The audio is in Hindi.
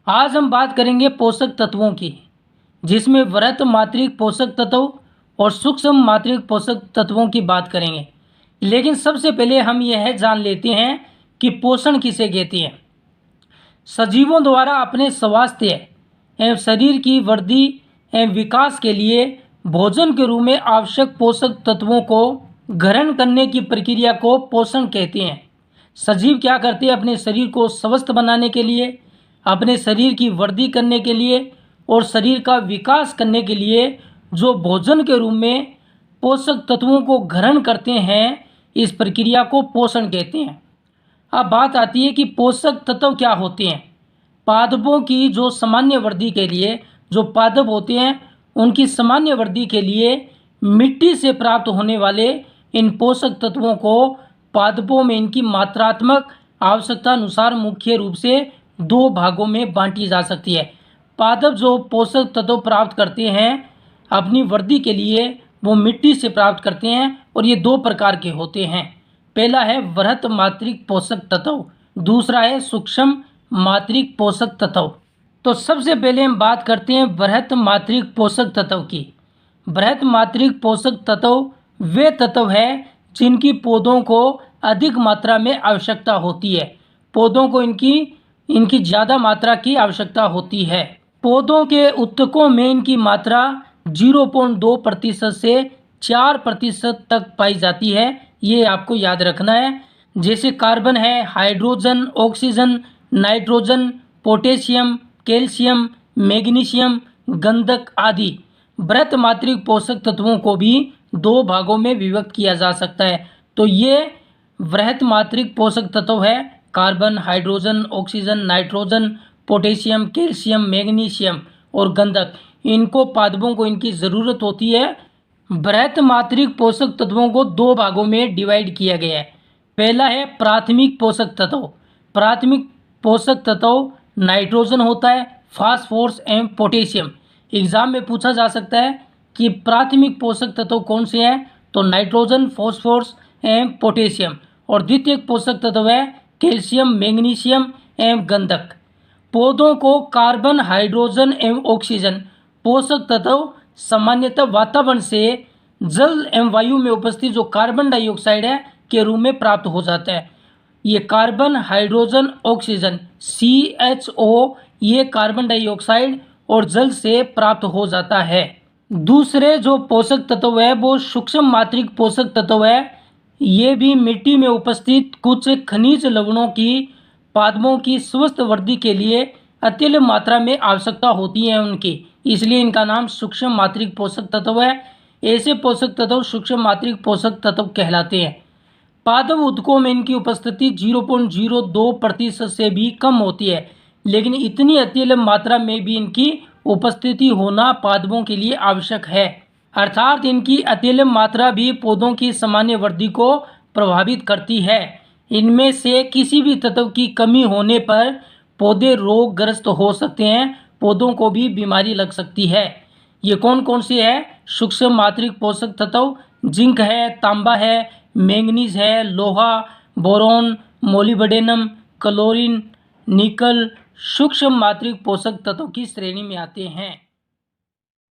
आज हम बात करेंगे पोषक तत्वों की, जिसमें वृहत मात्रिक पोषक तत्व और सूक्ष्म मात्रिक पोषक तत्वों की बात करेंगे। लेकिन सबसे पहले हम यह जान लेते हैं कि पोषण किसे कहते हैं। सजीवों द्वारा अपने स्वास्थ्य एवं शरीर की वृद्धि एवं विकास के लिए भोजन के रूप में आवश्यक पोषक तत्वों को ग्रहण करने की प्रक्रिया को पोषण कहते हैं। सजीव क्या करते हैं? अपने शरीर को स्वस्थ बनाने के लिए, अपने शरीर की वृद्धि करने के लिए और शरीर का विकास करने के लिए जो भोजन के रूप में पोषक तत्वों को ग्रहण करते हैं, इस प्रक्रिया को पोषण कहते हैं। अब बात आती है कि पोषक तत्व क्या होते हैं। पादपों की जो सामान्य वृद्धि के लिए जो पादप होते हैं, उनकी सामान्य वृद्धि के लिए मिट्टी से प्राप्त होने वाले इन पोषक तत्वों को पादपों में इनकी मात्रात्मक आवश्यकता अनुसार मुख्य रूप से दो भागों में बांटी जा सकती है। पादप जो पोषक तत्व प्राप्त करते हैं अपनी वृद्धि के लिए, वो मिट्टी से प्राप्त करते हैं और ये दो प्रकार के होते हैं। पहला है वृहत मात्रिक पोषक तत्व, दूसरा है सूक्ष्म मात्रिक पोषक तत्व। तो सबसे पहले हम बात करते हैं वृहत मात्रिक पोषक तत्व की। वृहत मात्रिक पोषक तत्व वे तत्व है जिनकी पौधों को अधिक मात्रा में आवश्यकता होती है। पौधों को इनकी ज़्यादा मात्रा की आवश्यकता होती है। पौधों के ऊतकों में इनकी मात्रा 0.2% से 4% तक पाई जाती है। ये आपको याद रखना है। जैसे कार्बन है, hydrogen, oxygen, nitrogen, potassium, calcium, magnesium, गंधक आदि वृहत मात्रिक पोषक तत्वों को भी दो भागों में विभक्त किया जा सकता है। तो ये वृहत मात्रिक पोषक तत्व है carbon, hydrogen, oxygen, nitrogen, potassium, calcium, magnesium और गंधक। इनको पादपों को इनकी ज़रूरत होती है। वृहत मात्रिक पोषक तत्वों को दो भागों में डिवाइड किया गया है। पहला है प्राथमिक पोषक तत्व। प्राथमिक पोषक तत्व नाइट्रोजन होता है, फास्फोरस एवं पोटेशियम। एग्जाम में पूछा जा सकता है कि प्राथमिक पोषक तत्व कौन से हैं, तो नाइट्रोजन, फास्फोरस एवं पोटेशियम। और द्वितीय पोषक तत्व है कैल्शियम, मैग्नीशियम एवं गंधक। पौधों को कार्बन, हाइड्रोजन एवं ऑक्सीजन पोषक तत्व सामान्यतः वातावरण से जल एवं वायु में उपस्थित जो कार्बन डाइऑक्साइड है के रूप में प्राप्त हो जाता है। ये कार्बन, हाइड्रोजन, ऑक्सीजन CHO ये कार्बन डाइऑक्साइड और जल से प्राप्त हो जाता है। दूसरे जो पोषक तत्व है वो सूक्ष्म मात्रिक पोषक तत्व है। ये भी मिट्टी में उपस्थित कुछ खनिज लवणों की पादपों की स्वस्थ वृद्धि के लिए अत्यल्प मात्रा में आवश्यकता होती है उनकी, इसलिए इनका नाम सूक्ष्म मात्रिक पोषक तत्व है। ऐसे पोषक तत्व सूक्ष्म मात्रिक पोषक तत्व कहलाते हैं। पादप ऊतकों में इनकी उपस्थिति 0.02% से भी कम होती है, लेकिन इतनी अत्यल्प मात्रा में भी इनकी उपस्थिति होना पादपों के लिए आवश्यक है। अर्थात इनकी अत्यल्प मात्रा भी पौधों की सामान्य वृद्धि को प्रभावित करती है। इनमें से किसी भी तत्व की कमी होने पर पौधे रोगग्रस्त हो सकते हैं, पौधों को भी बीमारी लग सकती है। ये कौन कौन से है? सूक्ष्म मात्रिक पोषक तत्व जिंक है, तांबा है, मैंगनीज है, लोहा, बोरॉन, मोलिब्डेनम, क्लोरीन, निकल सूक्ष्म मात्रिक पोषक तत्व की श्रेणी में आते हैं।